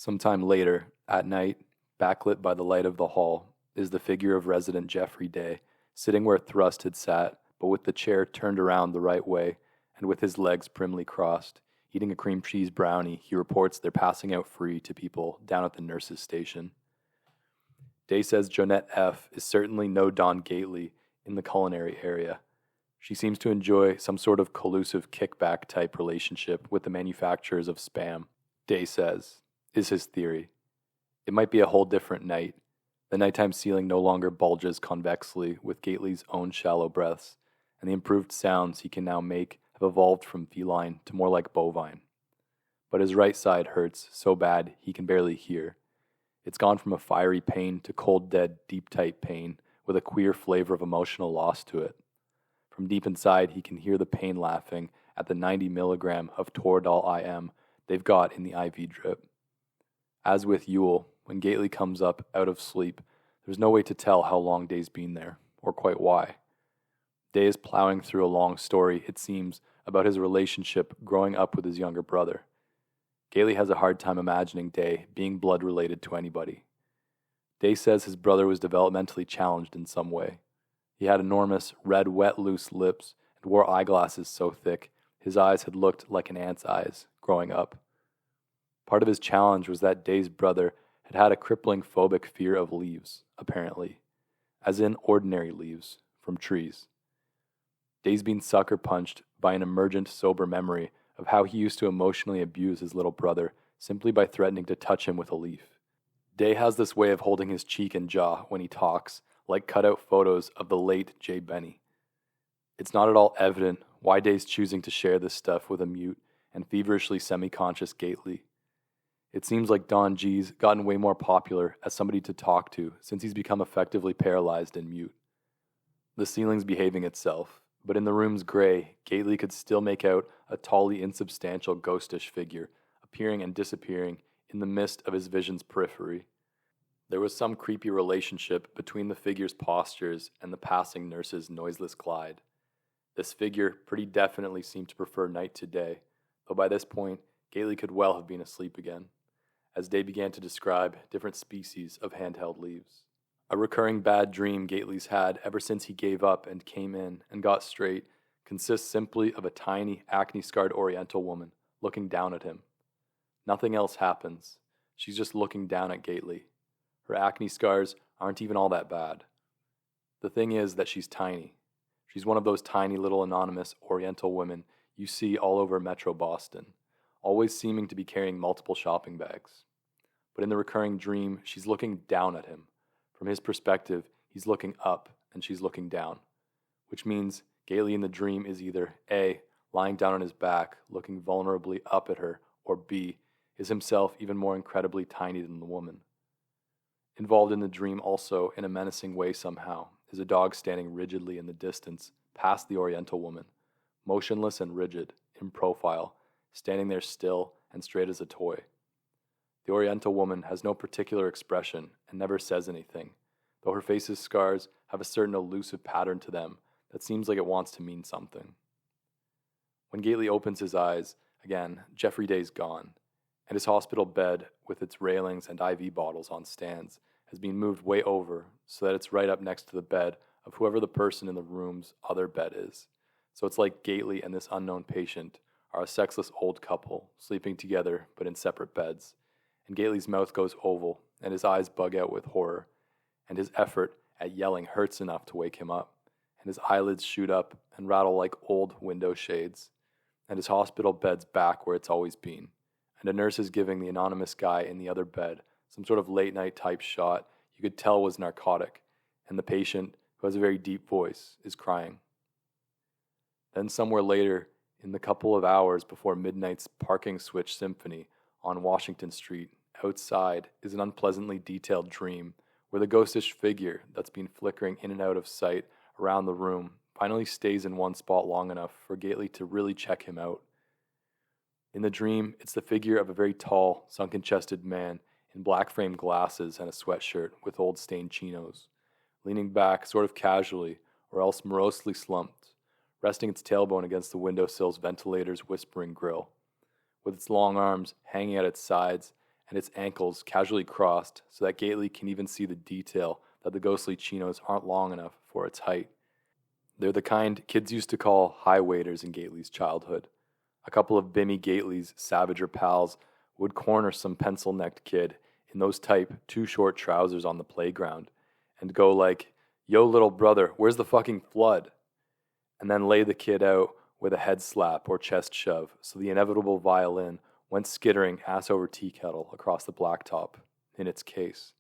Sometime later, at night, backlit by the light of the hall, is the figure of resident Jeffrey Day, sitting where Thrust had sat, but with the chair turned around the right way, and with his legs primly crossed. Eating a cream cheese brownie, he reports they're passing out free to people down at the nurses' station. Day says Jonette F. is certainly no Don Gately in the culinary area. She seems to enjoy some sort of collusive kickback-type relationship with the manufacturers of Spam. Day says, is his theory. It might be a whole different night. The nighttime ceiling no longer bulges convexly with Gately's own shallow breaths, and the improved sounds he can now make have evolved from feline to more like bovine. But his right side hurts so bad he can barely hear. It's gone from a fiery pain to cold, dead, deep-tight pain with a queer flavor of emotional loss to it. From deep inside, he can hear the pain laughing at the 90 milligram of Toradol IM they've got in the IV drip. As with Yule, when Gately comes up out of sleep, there's no way to tell how long Day's been there, or quite why. Day is plowing through a long story, it seems, about his relationship growing up with his younger brother. Gately has a hard time imagining Day being blood-related to anybody. Day says his brother was developmentally challenged in some way. He had enormous, red, wet, loose lips and wore eyeglasses so thick his eyes had looked like an ant's eyes growing up. Part of his challenge was that Day's brother had a crippling phobic fear of leaves, apparently, as in ordinary leaves from trees. Day's been sucker-punched by an emergent sober memory of how he used to emotionally abuse his little brother simply by threatening to touch him with a leaf. Day has this way of holding his cheek and jaw when he talks, like cutout photos of the late Jay Benny. It's not at all evident why Day's choosing to share this stuff with a mute and feverishly semi-conscious Gately. It seems like Don G's gotten way more popular as somebody to talk to since he's become effectively paralyzed and mute. The ceiling's behaving itself, but in the room's gray, Gately could still make out a tally insubstantial ghostish figure appearing and disappearing in the mist of his vision's periphery. There was some creepy relationship between the figure's postures and the passing nurse's noiseless glide. This figure pretty definitely seemed to prefer night to day, though by this point, Gately could well have been asleep again, as Day began to describe different species of handheld leaves. A recurring bad dream Gately's had ever since he gave up and came in and got straight consists simply of a tiny, acne-scarred Oriental woman looking down at him. Nothing else happens. She's just looking down at Gately. Her acne scars aren't even all that bad. The thing is that she's tiny. She's one of those tiny little anonymous Oriental women you see all over Metro Boston, always seeming to be carrying multiple shopping bags. But in the recurring dream, she's looking down at him. From his perspective, he's looking up and she's looking down, which means Gately in the dream is either A, lying down on his back, looking vulnerably up at her, or B, is himself even more incredibly tiny than the woman. Involved in the dream also, in a menacing way somehow, is a dog standing rigidly in the distance, past the Oriental woman, motionless and rigid, in profile, standing there still and straight as a toy. The Oriental woman has no particular expression and never says anything, though her face's scars have a certain elusive pattern to them that seems like it wants to mean something. When Gately opens his eyes, again, Jeffrey Day's gone, and his hospital bed, with its railings and IV bottles on stands, has been moved way over so that it's right up next to the bed of whoever the person in the room's other bed is. So it's like Gately and this unknown patient are a sexless old couple, sleeping together but in separate beds. And Gately's mouth goes oval, and his eyes bug out with horror, and his effort at yelling hurts enough to wake him up, and his eyelids shoot up and rattle like old window shades, and his hospital bed's back where it's always been, and a nurse is giving the anonymous guy in the other bed some sort of late-night type shot you could tell was narcotic, and the patient, who has a very deep voice, is crying. Then somewhere later, in the couple of hours before midnight's parking switch symphony on Washington Street, outside is an unpleasantly detailed dream where the ghostish figure that's been flickering in and out of sight around the room finally stays in one spot long enough for Gately to really check him out. In the dream, it's the figure of a very tall, sunken-chested man in black-framed glasses and a sweatshirt with old stained chinos, leaning back sort of casually or else morosely slumped, resting its tailbone against the windowsill's ventilator's whispering grill, with its long arms hanging at its sides and its ankles casually crossed so that Gately can even see the detail that the ghostly chinos aren't long enough for its height. They're the kind kids used to call Hiwaiters in Gately's childhood. A couple of Bimmy Gately's savager pals would corner some pencil-necked kid in those type too short trousers on the playground and go like, "Yo, little brother, where's the fucking flood?" And then lay the kid out with a head slap or chest shove so the inevitable violin went skittering ass over tea kettle across the blacktop in its case.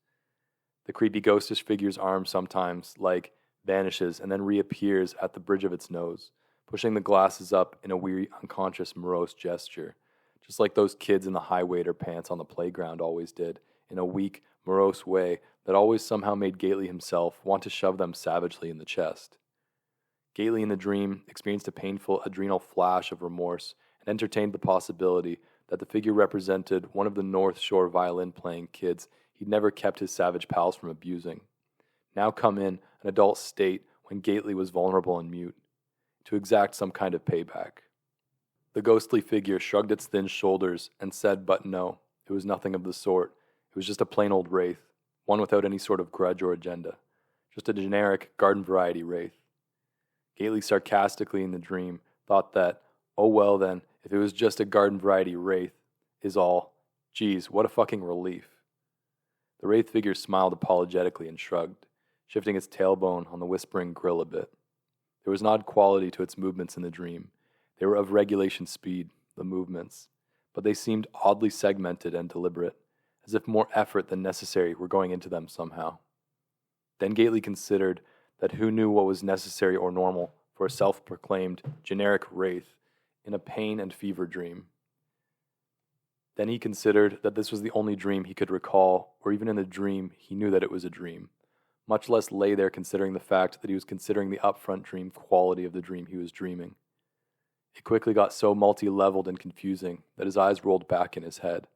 The creepy ghostish figure's arm sometimes, vanishes and then reappears at the bridge of its nose, pushing the glasses up in a weary, unconscious, morose gesture, just like those kids in the Hiwaiter pants on the playground always did, in a weak, morose way that always somehow made Gately himself want to shove them savagely in the chest. Gately in the dream experienced a painful adrenal flash of remorse and entertained the possibility that the figure represented one of the North Shore violin-playing kids he'd never kept his savage pals from abusing, now come in an adult state when Gately was vulnerable and mute, to exact some kind of payback. The ghostly figure shrugged its thin shoulders and said but no, it was nothing of the sort. It was just a plain old wraith, one without any sort of grudge or agenda, just a generic garden-variety wraith. Gately sarcastically in the dream thought that, oh well then, if it was just a garden-variety wraith, is all. Geez, what a fucking relief. The wraith figure smiled apologetically and shrugged, shifting its tailbone on the whispering grill a bit. There was an odd quality to its movements in the dream. They were of regulation speed, the movements, but they seemed oddly segmented and deliberate, as if more effort than necessary were going into them somehow. Then Gately considered that who knew what was necessary or normal for a self-proclaimed generic wraith in a pain and fever dream. Then he considered that this was the only dream he could recall, or even in the dream he knew that it was a dream, much less lay there considering the fact that he was considering the upfront dream quality of the dream he was dreaming. It quickly got so multi-leveled and confusing that his eyes rolled back in his head.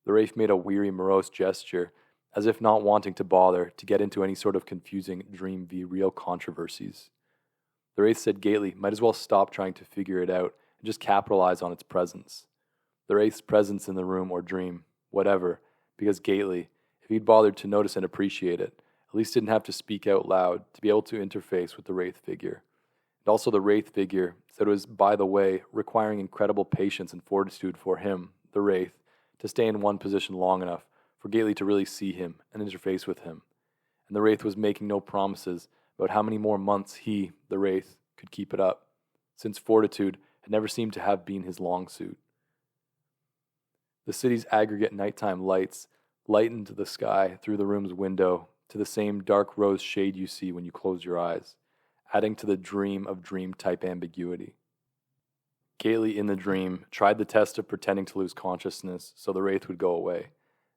The wraith made a weary, morose gesture, as if not wanting to bother to get into any sort of confusing dream v. real controversies. The wraith said Gately might as well stop trying to figure it out and just capitalize on its presence. The wraith's presence in the room or dream, whatever, because Gately, if he'd bothered to notice and appreciate it, at least didn't have to speak out loud to be able to interface with the wraith figure. And also the wraith figure said it was, by the way, requiring incredible patience and fortitude for him, the wraith, to stay in one position long enough for Gately to really see him and interface with him. And the wraith was making no promises about how many more months he, the wraith, could keep it up, since fortitude had never seemed to have been his long suit. The city's aggregate nighttime lights lightened the sky through the room's window to the same dark rose shade you see when you close your eyes, adding to the dream of dream-type ambiguity. Gately in the dream tried the test of pretending to lose consciousness so the wraith would go away,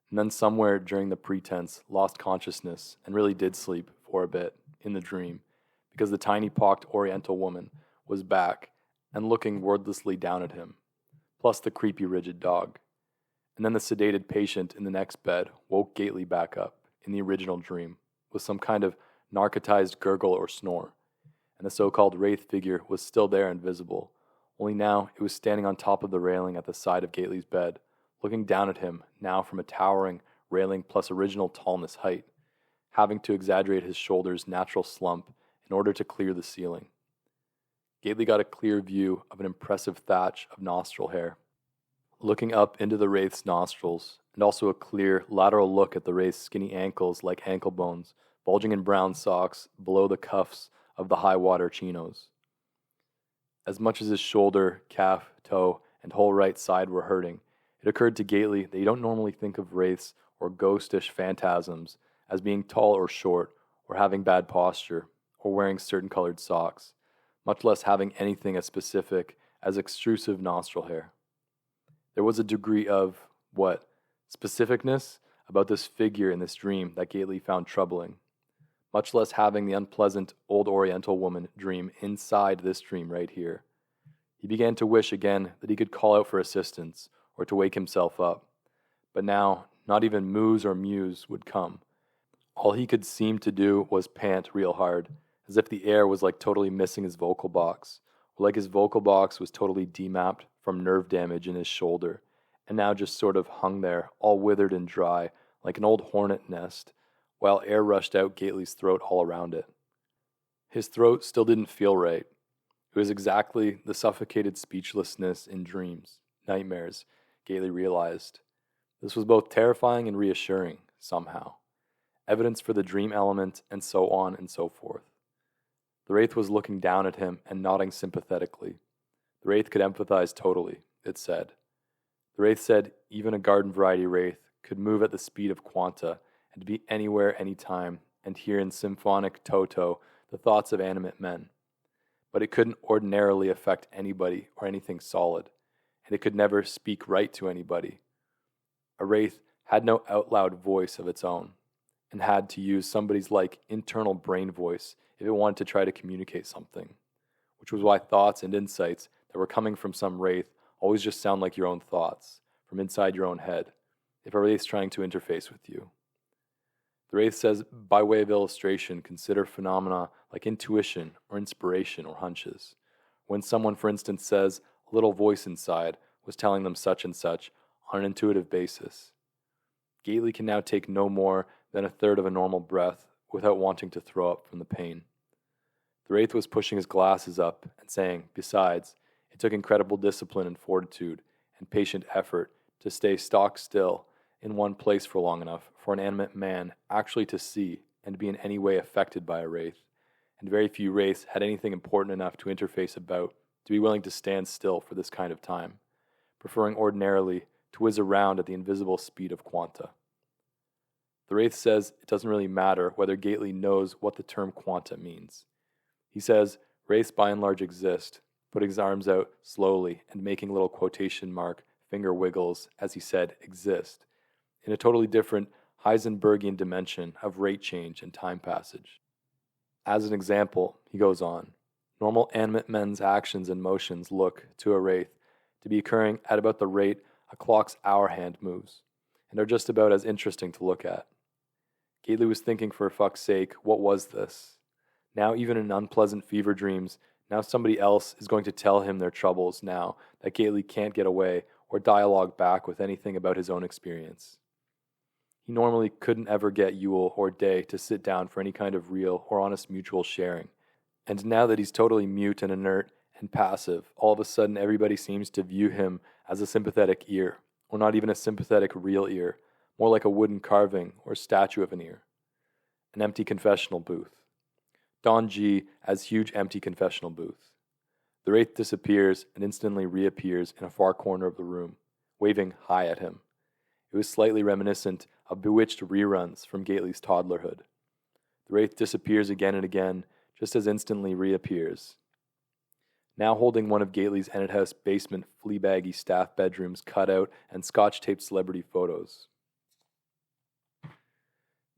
and then somewhere during the pretense lost consciousness and really did sleep for a bit in the dream, because the tiny pocked oriental woman was back and looking wordlessly down at him, plus the creepy rigid dog. And then the sedated patient in the next bed woke Gately back up in the original dream with some kind of narcotized gurgle or snore, and the so-called wraith figure was still there and visible, only now it was standing on top of the railing at the side of Gately's bed, looking down at him now from a towering railing plus original tallness height, having to exaggerate his shoulders' natural slump in order to clear the ceiling. Gately got a clear view of an impressive thatch of nostril hair, looking up into the wraith's nostrils, and also a clear lateral look at the wraith's skinny ankles like ankle bones, bulging in brown socks below the cuffs of the high-water chinos. As much as his shoulder, calf, toe, and whole right side were hurting, it occurred to Gately that you don't normally think of wraiths or ghostish phantasms as being tall or short, or having bad posture, or wearing certain colored socks, much less having anything as specific as extrusive nostril hair. There was a degree of, specificness about this figure in this dream that Gately found troubling, much less having the unpleasant old Oriental woman dream inside this dream right here. He began to wish again that he could call out for assistance or to wake himself up, but now not even moos or mews would come. All he could seem to do was pant real hard, as if the air was like totally missing his vocal box, or like his vocal box was totally demapped from nerve damage in his shoulder, and now just sort of hung there, all withered and dry, like an old hornet nest, while air rushed out Gately's throat all around it. His throat still didn't feel right. It was exactly the suffocated speechlessness in dreams, nightmares, Gately realized. This was both terrifying and reassuring, somehow. Evidence for the dream element, and so on and so forth. The wraith was looking down at him and nodding sympathetically. The wraith could empathize totally, it said. The wraith said even a garden variety wraith could move at the speed of quanta and be anywhere, anytime, and hear in symphonic toto the thoughts of animate men. But it couldn't ordinarily affect anybody or anything solid, and it could never speak right to anybody. A wraith had no out-loud voice of its own, and had to use somebody's internal brain voice if it wanted to try to communicate something, which was why thoughts and insights that were coming from some wraith always just sound like your own thoughts, from inside your own head, if a wraith's trying to interface with you. The wraith says, by way of illustration, consider phenomena like intuition or inspiration or hunches. When someone, for instance, says a little voice inside was telling them such and such on an intuitive basis. Gately can now take no more than a third of a normal breath without wanting to throw up from the pain. The wraith was pushing his glasses up and saying, besides, it took incredible discipline and fortitude and patient effort to stay stock still in one place for long enough for an animate man actually to see and be in any way affected by a wraith, and very few wraiths had anything important enough to interface about to be willing to stand still for this kind of time, preferring ordinarily to whiz around at the invisible speed of quanta. The wraith says it doesn't really matter whether Gately knows what the term quanta means. He says wraiths by and large exist, putting his arms out slowly and making little quotation mark finger wiggles as he said exist, in a totally different Heisenbergian dimension of rate change and time passage. As an example, he goes on, normal animate men's actions and motions look, to a wraith, to be occurring at about the rate a clock's hour hand moves, and are just about as interesting to look at. Gately was thinking, for fuck's sake, what was this? Now even in unpleasant fever dreams, now somebody else is going to tell him their troubles now that Gately can't get away or dialogue back with anything about his own experience. He normally couldn't ever get Yule or Day to sit down for any kind of real or honest mutual sharing, and now that he's totally mute and inert and passive, all of a sudden everybody seems to view him as a sympathetic ear, or not even a sympathetic real ear, more like a wooden carving or statue of an ear. An empty confessional booth. Don G as huge empty confessional booth. The wraith disappears and instantly reappears in a far corner of the room, waving high at him. It was slightly reminiscent of bewitched reruns from Gately's toddlerhood. The wraith disappears again and again, just as instantly reappears. Now holding one of Gately's Enid House basement fleabaggy staff bedrooms cut out and scotch-taped celebrity photos.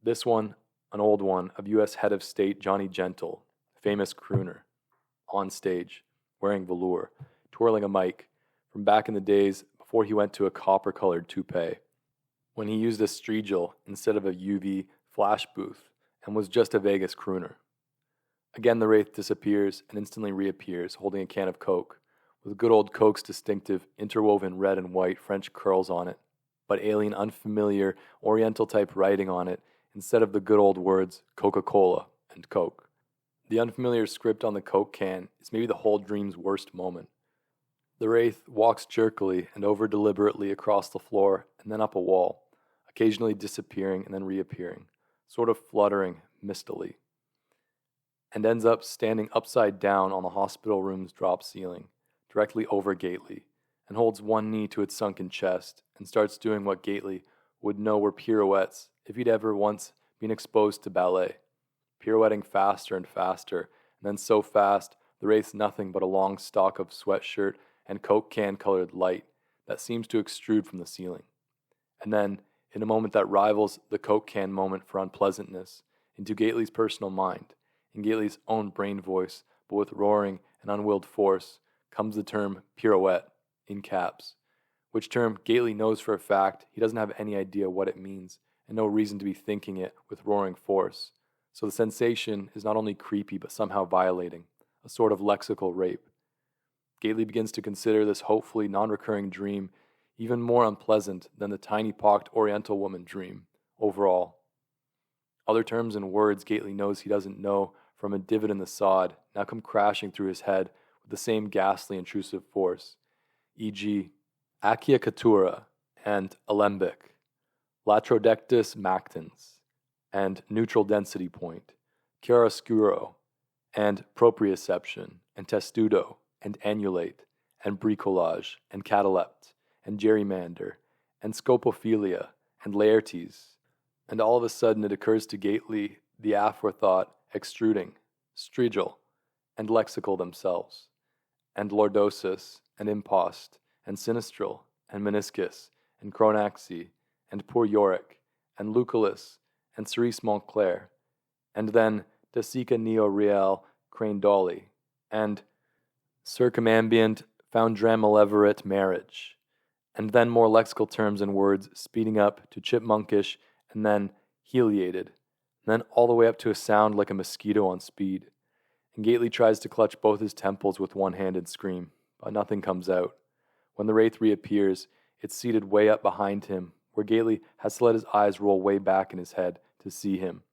This one, an old one, of U.S. head of state Johnny Gentle, famous crooner, on stage, wearing velour, twirling a mic, from back in the days before he went to a copper-colored toupee, when he used a strigil instead of a UV flash booth, and was just a Vegas crooner. Again the wraith disappears and instantly reappears, holding a can of Coke, with good old Coke's distinctive interwoven red and white French curls on it, but alien, unfamiliar, Oriental-type writing on it, instead of the good old words Coca-Cola and Coke. The unfamiliar script on the Coke can is maybe the whole dream's worst moment. The wraith walks jerkily and over-deliberately across the floor and then up a wall, occasionally disappearing and then reappearing, sort of fluttering mistily, and ends up standing upside down on the hospital room's drop ceiling, directly over Gately, and holds one knee to its sunken chest and starts doing what Gately would know were pirouettes if he'd ever once been exposed to ballet, pirouetting faster and faster, and then so fast the wraith's nothing but a long stalk of sweatshirt and Coke can-colored light that seems to extrude from the ceiling. And then, in a moment that rivals the Coke can moment for unpleasantness, into Gately's personal mind, in Gately's own brain voice, but with roaring and unwilled force, comes the term pirouette, in caps, which term Gately knows for a fact he doesn't have any idea what it means, and no reason to be thinking it with roaring force. So the sensation is not only creepy but somehow violating, a sort of lexical rape. Gately begins to consider this hopefully non-recurring dream even more unpleasant than the tiny-pocked Oriental woman dream, overall. Other terms and words Gately knows he doesn't know from a divot in the sod now come crashing through his head with the same ghastly intrusive force, e.g., Acciacatura and alembic, Latrodectus mactans, and neutral density point, chiaroscuro, and proprioception, and testudo, and annulate, and bricolage, and catalept, and gerrymander, and scopophilia, and laertes. And all of a sudden it occurs to Gately the aforethought extruding, strigil, and lexical themselves, and lordosis, and impost, and sinistral, and meniscus, and chronaxi, and poor Yorick, and Lucullus, and Cerise Montclair, and then Desica Neo Real Crane-Dolly, and circumambient foundramaleverate marriage, and then more lexical terms and words speeding up to chipmunkish, and then heliated, and then all the way up to a sound like a mosquito on speed. And Gately tries to clutch both his temples with one hand and scream, but nothing comes out. When the wraith reappears, it's seated way up behind him, where Gately has to let his eyes roll way back in his head to see him.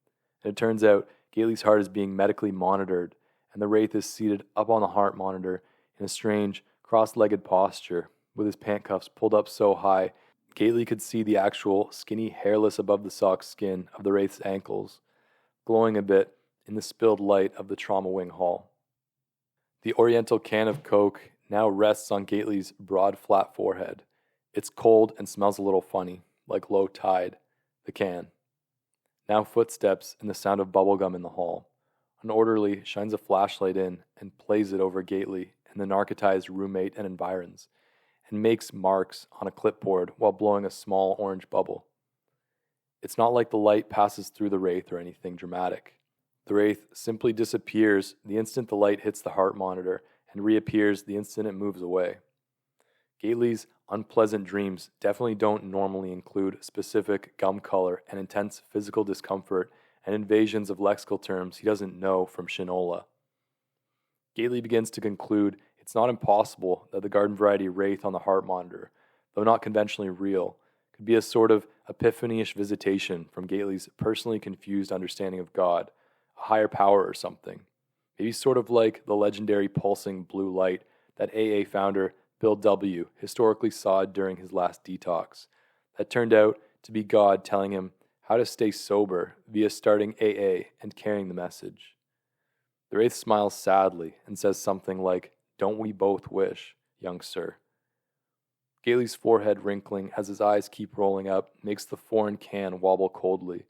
And it turns out Gately's heart is being medically monitored, and the wraith is seated up on the heart monitor in a strange, cross-legged posture, with his pant cuffs pulled up so high Gately could see the actual skinny, hairless above the sock skin of the wraith's ankles, glowing a bit in the spilled light of the trauma wing hall. The oriental can of Coke now rests on Gately's broad, flat forehead. It's cold and smells a little funny, like low tide. The can. Now footsteps and the sound of bubblegum in the hall. An orderly shines a flashlight in and plays it over Gately and the narcotized roommate and environs, and makes marks on a clipboard while blowing a small orange bubble. It's not like the light passes through the wraith or anything dramatic. The wraith simply disappears the instant the light hits the heart monitor and reappears the instant it moves away. Gately's unpleasant dreams definitely don't normally include specific gum color and intense physical discomfort and invasions of lexical terms he doesn't know from Shinola. Gately begins to conclude it's not impossible that the garden variety wraith on the heart monitor, though not conventionally real, could be a sort of epiphany-ish visitation from Gately's personally confused understanding of God, a higher power or something. Maybe sort of like the legendary pulsing blue light that AA founder Bill W. historically saw during his last detox, that turned out to be God telling him how to stay sober via starting AA and carrying the message. The wraith smiles sadly and says something like, "Don't we both wish, young sir?" Gately's forehead wrinkling as his eyes keep rolling up makes the foreign can wobble coldly.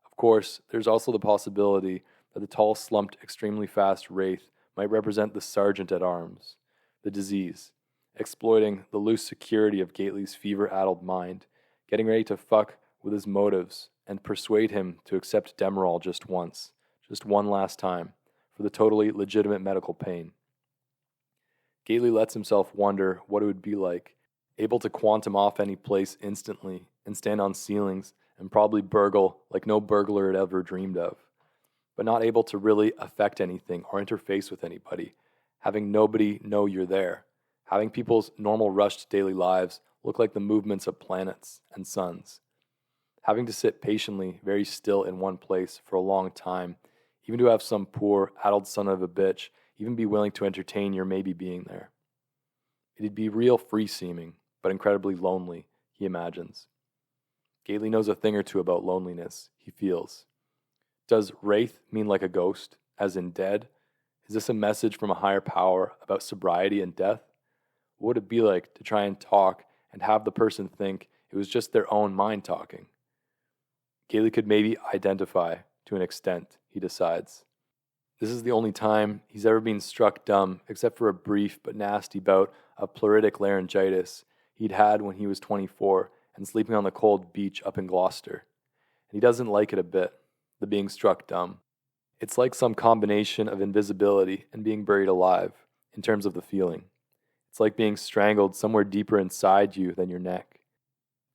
Of course, there's also the possibility that the tall, slumped, extremely fast wraith might represent the sergeant at arms, the disease, exploiting the loose security of Gately's fever-addled mind, getting ready to fuck with his motives and persuade him to accept Demerol just once, just one last time, for the totally legitimate medical pain. Gately lets himself wonder what it would be like, able to quantum off any place instantly and stand on ceilings and probably burgle like no burglar had ever dreamed of, but not able to really affect anything or interface with anybody, having nobody know you're there, having people's normal rushed daily lives look like the movements of planets and suns, having to sit patiently very still in one place for a long time, even to have some poor, addled son of a bitch even be willing to entertain your maybe being there. It'd be real free-seeming, but incredibly lonely, he imagines. Gately knows a thing or two about loneliness, he feels. Does wraith mean like a ghost, as in dead? Is this a message from a higher power about sobriety and death? What would it be like to try and talk and have the person think it was just their own mind talking? Gately could maybe identify, to an extent, he decides. This is the only time he's ever been struck dumb, except for a brief but nasty bout of pleuritic laryngitis he'd had when he was 24 and sleeping on the cold beach up in Gloucester. And he doesn't like it a bit, the being struck dumb. It's like some combination of invisibility and being buried alive, in terms of the feeling. It's like being strangled somewhere deeper inside you than your neck.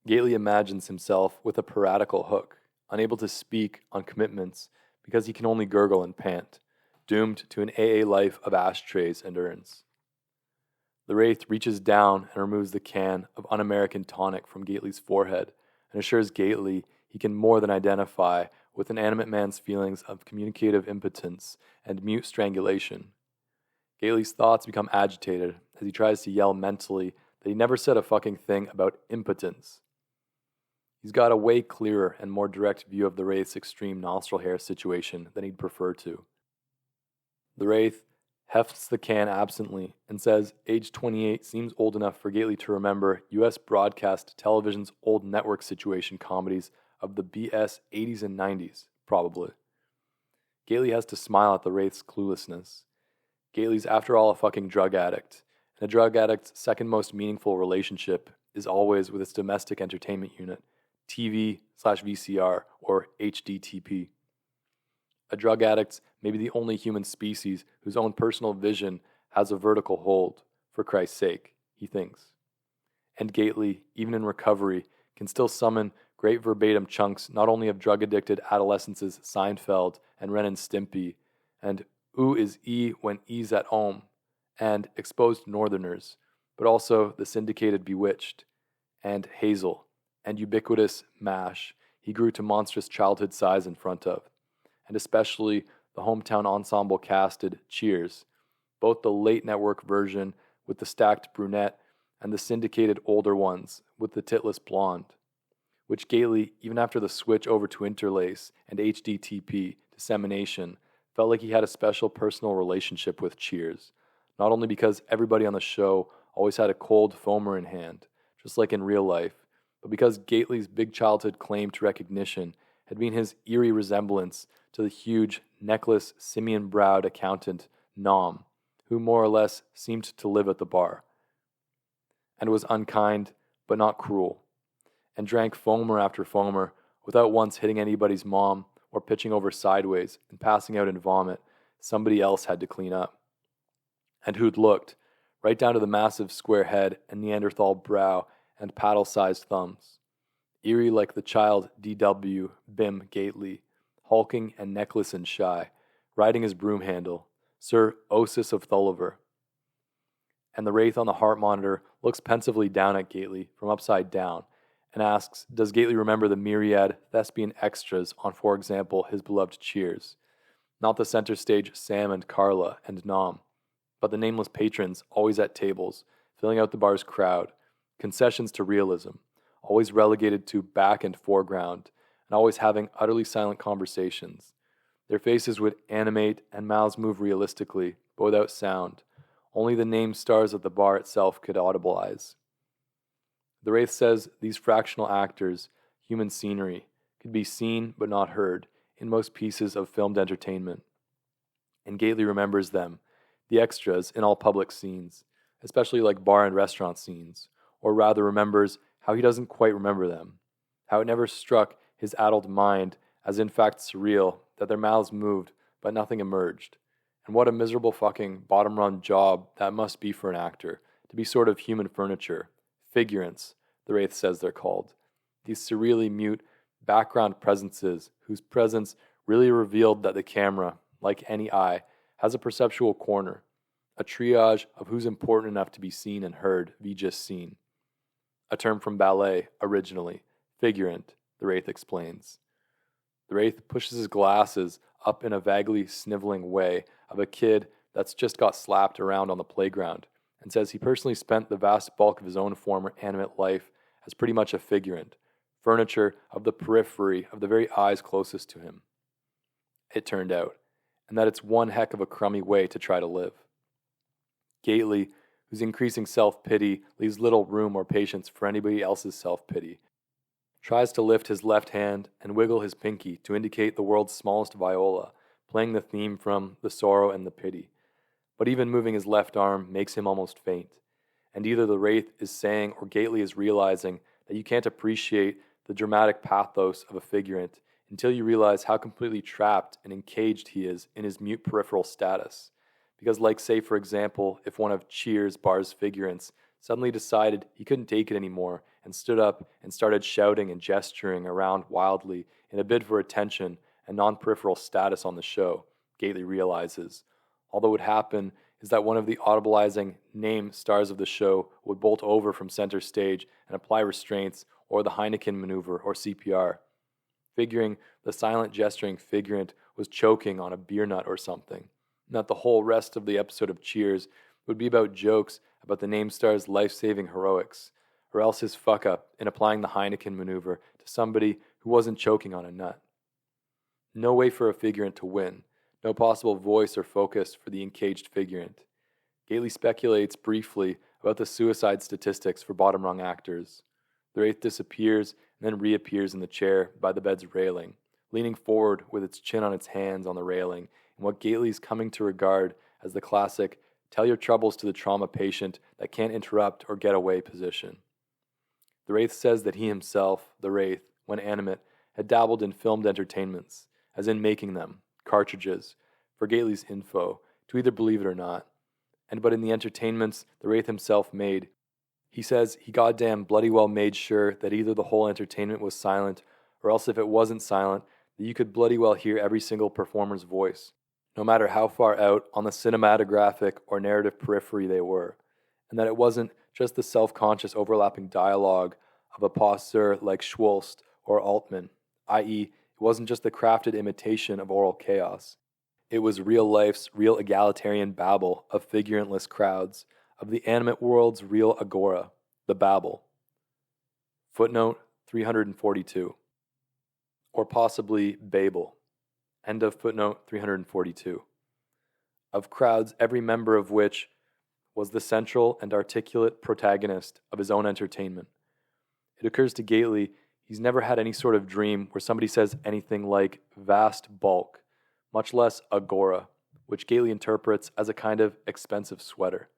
Gately imagines himself with a piratical hook, unable to speak on commitments because he can only gurgle and pant, doomed to an AA life of ashtrays and urns. The wraith reaches down and removes the can of un-American tonic from Gately's forehead and assures Gately he can more than identify with an animate man's feelings of communicative impotence and mute strangulation. Gately's thoughts become agitated as he tries to yell mentally that he never said a fucking thing about impotence. He's got a way clearer and more direct view of the wraith's extreme nostril hair situation than he'd prefer to. The wraith hefts the can absently and says age 28 seems old enough for Gately to remember U.S. broadcast television's old network situation comedies of the BS 80s and 90s, probably. Gately has to smile at the wraith's cluelessness. Gately's after all a fucking drug addict, and a drug addict's second most meaningful relationship is always with its domestic entertainment unit, TV/VCR or HDTP. A drug addict may be the only human species whose own personal vision has a vertical hold, for Christ's sake, he thinks. And Gately, even in recovery, can still summon great verbatim chunks not only of drug-addicted adolescence's Seinfeld and Ren and Stimpy, and "Oo is E when E's at home," and Exposed Northerners, but also the syndicated Bewitched, and Hazel, and ubiquitous MASH he grew to monstrous childhood size in front of, and especially the hometown ensemble casted Cheers, both the late network version with the stacked brunette and the syndicated older ones with the titless blonde, which Gately, even after the switch over to interlace and HDTP dissemination, felt like he had a special personal relationship with Cheers, not only because everybody on the show always had a cold foamer in hand, just like in real life, but because Gately's big childhood claim to recognition had been his eerie resemblance to the huge, necklace, simian-browed accountant, Nom, who more or less seemed to live at the bar, and was unkind, but not cruel, and drank foamer after foamer without once hitting anybody's mom or pitching over sideways and passing out in vomit somebody else had to clean up, and who'd looked, right down to the massive square head and Neanderthal brow and paddle-sized thumbs, eerie like the child D.W. Bim Gately, hulking and necklace and shy, riding his broom handle, Sir Osis of Thulliver. And the wraith on the heart monitor looks pensively down at Gately from upside down and asks, does Gately remember the myriad thespian extras on, for example, his beloved Cheers? Not the center stage Sam and Carla and Nom, but the nameless patrons always at tables, filling out the bar's crowd, concessions to realism, always relegated to back and foreground, and always having utterly silent conversations. Their faces would animate and mouths move realistically, but without sound. Only the named stars of the bar itself could audibilize. The wraith says these fractional actors, human scenery, could be seen but not heard in most pieces of filmed entertainment. And Gately remembers them, the extras in all public scenes, especially like bar and restaurant scenes, or rather remembers how he doesn't quite remember them, how it never struck his addled mind as in fact surreal that their mouths moved but nothing emerged. And what a miserable fucking bottom-run job that must be for an actor, to be sort of human furniture. Figurants, the wraith says they're called. These surreally mute background presences whose presence really revealed that the camera, like any eye, has a perceptual corner, a triage of who's important enough to be seen and heard, v. just seen. A term from ballet, originally. Figurant, the wraith explains. The wraith pushes his glasses up in a vaguely sniveling way of a kid that's just got slapped around on the playground, and says he personally spent the vast bulk of his own former animate life as pretty much a figurant, furniture of the periphery of the very eyes closest to him. It turned out, and that it's one heck of a crummy way to try to live. Gately, whose increasing self-pity leaves little room or patience for anybody else's self-pity, tries to lift his left hand and wiggle his pinky to indicate the world's smallest viola, playing the theme from The Sorrow and the Pity. But even moving his left arm makes him almost faint, and either the wraith is saying or Gately is realizing that you can't appreciate the dramatic pathos of a figurant until you realize how completely trapped and encaged he is in his mute peripheral status. Because like, say, for example, if one of Cheers' bar's figurants suddenly decided he couldn't take it anymore and stood up and started shouting and gesturing around wildly in a bid for attention and non-peripheral status on the show, Gately realizes, although it would happen is that one of the audibleizing name stars of the show would bolt over from center stage and apply restraints or the Heineken maneuver or CPR, figuring the silent gesturing figurant was choking on a beer nut or something, and that the whole rest of the episode of Cheers would be about jokes about the name star's life-saving heroics, or else his fuck-up in applying the Heineken maneuver to somebody who wasn't choking on a nut. No way for a figurant to win, no possible voice or focus for the encaged figurant. Gately speculates briefly about the suicide statistics for bottom-rung actors. The wraith disappears and then reappears in the chair by the bed's railing, leaning forward with its chin on its hands on the railing in what Gately's coming to regard as the classic tell your troubles to the trauma patient that can't interrupt or get away position. The wraith says that he himself, the wraith, when animate, had dabbled in filmed entertainments, as in making them, cartridges, for Gately's info, to either believe it or not. But in the entertainments the wraith himself made, he says he goddamn bloody well made sure that either the whole entertainment was silent, or else if it wasn't silent, that you could bloody well hear every single performer's voice, no matter how far out on the cinematographic or narrative periphery they were, and that it wasn't just the self-conscious overlapping dialogue of a poseur like Schwulst or Altman, i.e., it wasn't just the crafted imitation of oral chaos. It was real life's real egalitarian babble of figurantless crowds, of the animate world's real agora, the Babel. Footnote 342. Or possibly Babel. End of footnote 342. Of crowds every member of which was the central and articulate protagonist of his own entertainment. It occurs to Gately he's never had any sort of dream where somebody says anything like vast bulk, much less agora, which Gately interprets as a kind of expensive sweater.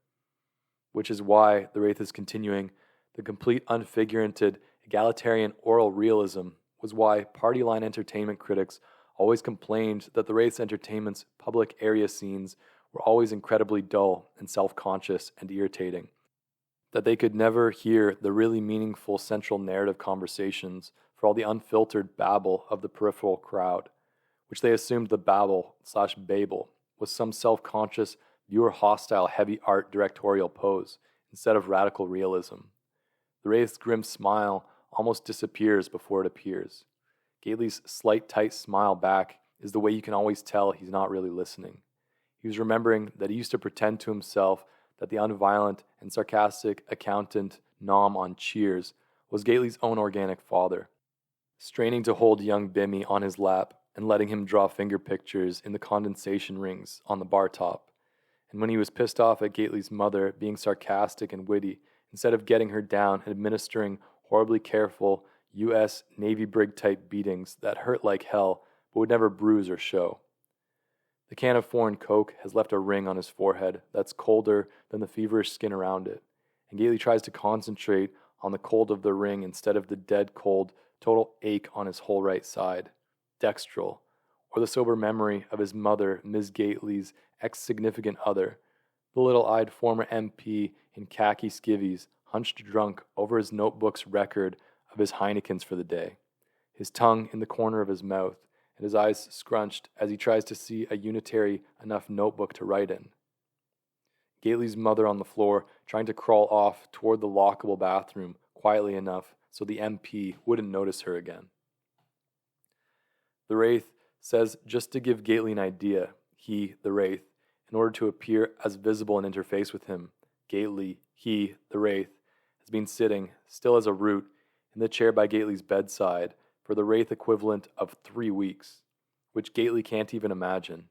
Which is why the wraith is continuing, the complete unfiguranted, egalitarian oral realism was why party line entertainment critics always complained that the wraith's entertainment's public area scenes were always incredibly dull and self-conscious and irritating, that they could never hear the really meaningful central narrative conversations for all the unfiltered babble of the peripheral crowd, which they assumed the babble/babel was some self-conscious, viewer-hostile heavy art directorial pose instead of radical realism. The wraith's grim smile almost disappears before it appears. Gately's slight tight smile back is the way you can always tell he's not really listening. He was remembering that he used to pretend to himself that the unviolent and sarcastic accountant Nom on Cheers was Gately's own organic father, straining to hold young Bimmy on his lap and letting him draw finger pictures in the condensation rings on the bar top. And when he was pissed off at Gately's mother being sarcastic and witty, instead of getting her down and administering horribly careful U.S. Navy brig-type beatings that hurt like hell but would never bruise or show. The can of foreign coke has left a ring on his forehead that's colder than the feverish skin around it, and Gately tries to concentrate on the cold of the ring instead of the dead cold, total ache on his whole right side, dextral, or the sober memory of his mother, Ms. Gately's ex-significant other, the little-eyed former MP in khaki skivvies, hunched drunk over his notebook's record of his Heinekens for the day, his tongue in the corner of his mouth, and his eyes scrunched as he tries to see a unitary enough notebook to write in. Gately's mother on the floor, trying to crawl off toward the lockable bathroom quietly enough so the MP wouldn't notice her again. The wraith says just to give Gately an idea, he, the wraith, in order to appear as visible an interface with him, Gately, he, the wraith, has been sitting, still as a root, in the chair by Gately's bedside for the wraith equivalent of 3 weeks, which Gately can't even imagine.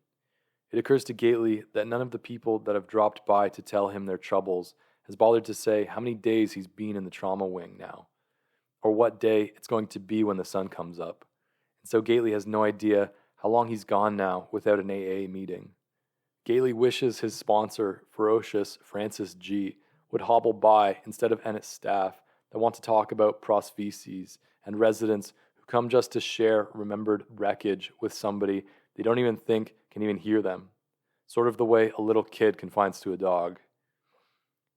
It occurs to Gately that none of the people that have dropped by to tell him their troubles has bothered to say how many days he's been in the trauma wing now, or what day it's going to be when the sun comes up. And so Gately has no idea how long he's gone now without an AA meeting. Gately wishes his sponsor, ferocious Francis G., would hobble by instead of Ennis staff that want to talk about prostheses and residents who come just to share remembered wreckage with somebody they don't even think can even hear them, sort of the way a little kid confides to a dog.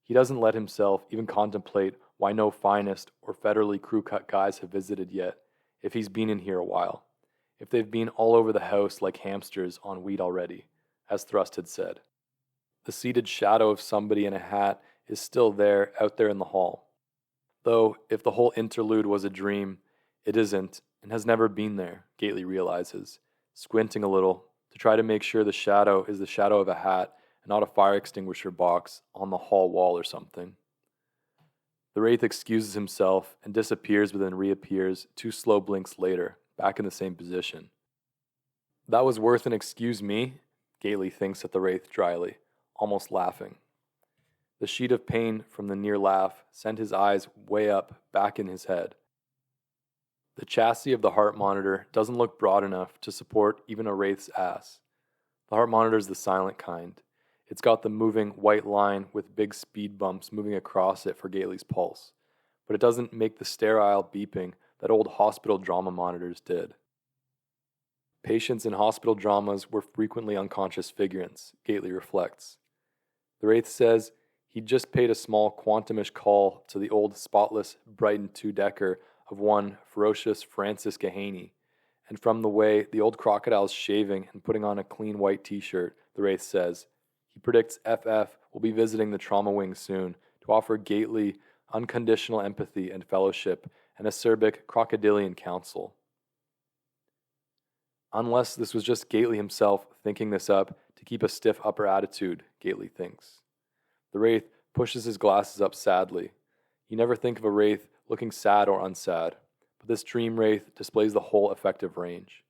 He doesn't let himself even contemplate why no finest or federally crew-cut guys have visited yet, if he's been in here a while, if they've been all over the house like hamsters on weed already, as Thrust had said. The seated shadow of somebody in a hat is still there, out there in the hall. Though, if the whole interlude was a dream, it isn't, and has never been there, Gately realizes, squinting a little to try to make sure the shadow is the shadow of a hat and not a fire extinguisher box on the hall wall or something. The wraith excuses himself and disappears but then reappears 2 slow blinks later, back in the same position. That was worth an excuse me, Gately thinks at the wraith dryly, almost laughing. The sheet of pain from the near laugh sent his eyes way up, back in his head. The chassis of the heart monitor doesn't look broad enough to support even a wraith's ass. The heart monitor is the silent kind. It's got the moving white line with big speed bumps moving across it for Gately's pulse, but it doesn't make the sterile beeping that old hospital drama monitors did. Patients in hospital dramas were frequently unconscious figurants, Gately reflects. The wraith says he'd just paid a small quantumish call to the old spotless Brighton 2-decker of one ferocious Francis Gahaney, and from the way the old crocodile's shaving and putting on a clean white t-shirt, the wraith says, he predicts FF will be visiting the trauma wing soon to offer Gately unconditional empathy and fellowship and acerbic crocodilian counsel. Unless this was just Gately himself thinking this up to keep a stiff upper attitude, Gately thinks. The wraith pushes his glasses up sadly. You never think of a wraith looking sad or unsad, but this dream wraith displays the whole effective range.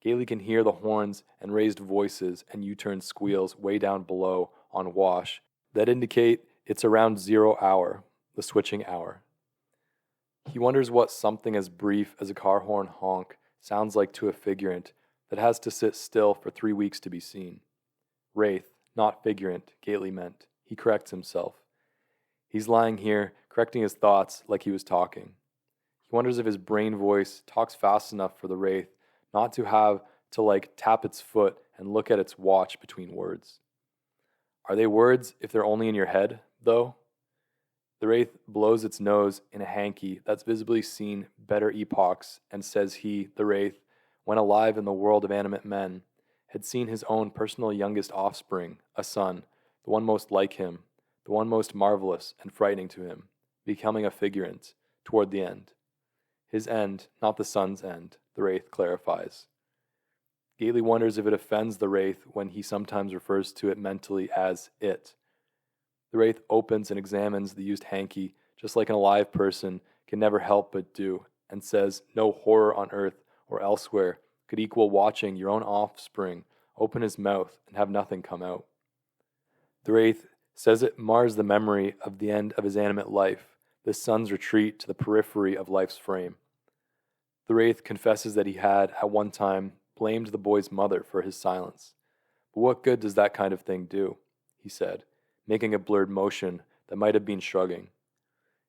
Gately can hear the horns and raised voices and U-turn squeals way down below on wash that indicate it's around 0 hour, the switching hour. He wonders what something as brief as a car horn honk sounds like to a figurant that has to sit still for 3 weeks to be seen. Wraith, not figurant, Gately meant. He corrects himself. He's lying here, correcting his thoughts like he was talking. He wonders if his brain voice talks fast enough for the wraith not to have to tap its foot and look at its watch between words. Are they words if they're only in your head, though? The wraith blows its nose in a hanky that's visibly seen better epochs and says he, the wraith, when alive in the world of animate men, had seen his own personal youngest offspring, a son, the one most like him, the one most marvelous and frightening to him, becoming a figurant, toward the end. His end, not the son's end, the wraith clarifies. Gately wonders if it offends the wraith when he sometimes refers to it mentally as it. The wraith opens and examines the used hanky, just like an alive person can never help but do, and says no horror on earth or elsewhere could equal watching your own offspring open his mouth and have nothing come out. The wraith says it mars the memory of the end of his animate life, this son's retreat to the periphery of life's frame. The wraith confesses that he had, at one time, blamed the boy's mother for his silence. But what good does that kind of thing do? He said, making a blurred motion that might have been shrugging.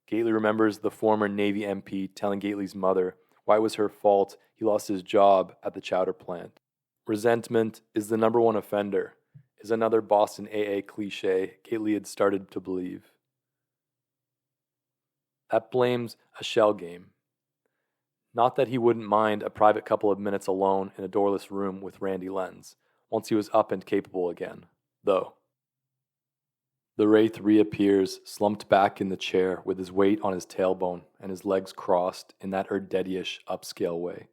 Gately remembers the former Navy MP telling Gately's mother why it was her fault he lost his job at the chowder plant. Resentment is the number one offender, is another Boston AA cliche Gately had started to believe. That blames a shell game. Not that he wouldn't mind a private couple of minutes alone in a doorless room with Randy Lenz, once he was up and capable again, though. The wraith reappears, slumped back in the chair with his weight on his tailbone and his legs crossed in that Erdedyish upscale way.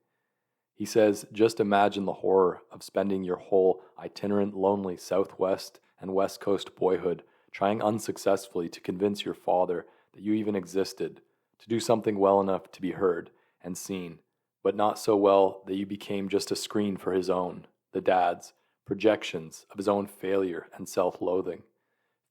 He says, just imagine the horror of spending your whole itinerant, lonely Southwest and West Coast boyhood trying unsuccessfully to convince your father that you even existed, to do something well enough to be heard and seen, but not so well that you became just a screen for his own, the dad's, projections of his own failure and self-loathing,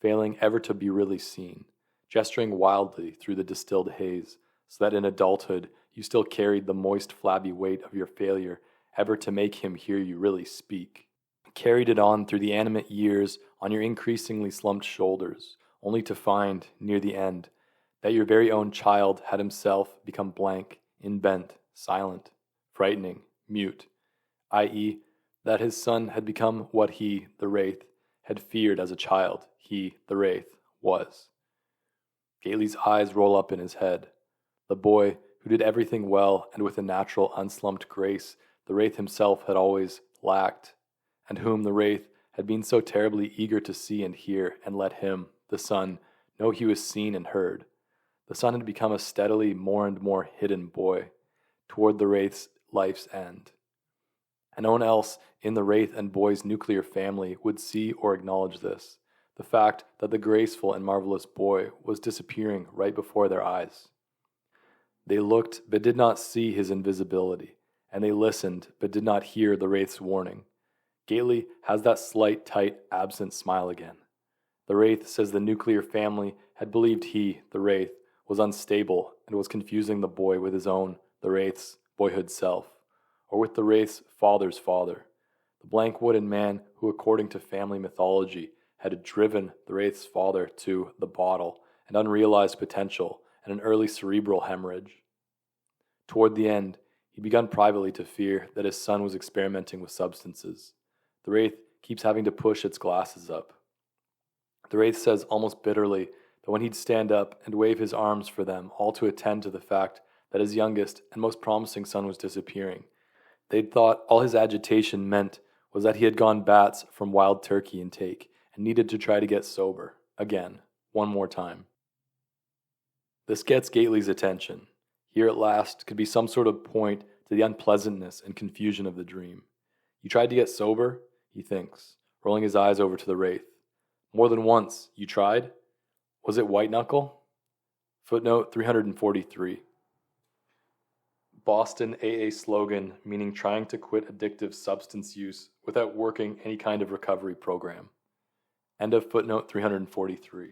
failing ever to be really seen, gesturing wildly through the distilled haze, so that in adulthood you still carried the moist, flabby weight of your failure ever to make him hear you really speak. Carried it on through the animate years on your increasingly slumped shoulders, only to find, near the end, that your very own child had himself become blank, inbent, silent, frightening, mute, i.e., that his son had become what he, the wraith, had feared as a child, he, the wraith, was. Gately's eyes roll up in his head. The boy, who did everything well and with a natural unslumped grace the wraith himself had always lacked, and whom the wraith had been so terribly eager to see and hear and let him, the son, know he was seen and heard. The son had become a steadily more and more hidden boy toward the wraith's life's end. And no one else in the wraith and boy's nuclear family would see or acknowledge this, the fact that the graceful and marvelous boy was disappearing right before their eyes. They looked but did not see his invisibility, and they listened but did not hear the wraith's warning. Gately has that slight, tight, absent smile again. The wraith says the nuclear family had believed he, the wraith, was unstable and was confusing the boy with his own, the wraith's, boyhood self, or with the wraith's father's father, the blank wooden man who, according to family mythology, had driven the wraith's father to the bottle and unrealized potential and an early cerebral hemorrhage. Toward the end, he'd begun privately to fear that his son was experimenting with substances. The wraith keeps having to push its glasses up. The wraith says almost bitterly that when he'd stand up and wave his arms for them all to attend to the fact that his youngest and most promising son was disappearing, they'd thought all his agitation meant was that he had gone bats from wild turkey intake and needed to try to get sober, again, one more time. This gets Gately's attention. Here at last could be some sort of point to the unpleasantness and confusion of the dream. You tried to get sober, he thinks, rolling his eyes over to the wraith. More than once, you tried? Was it white knuckle? Footnote 343. Boston AA slogan meaning trying to quit addictive substance use without working any kind of recovery program. End of footnote 343.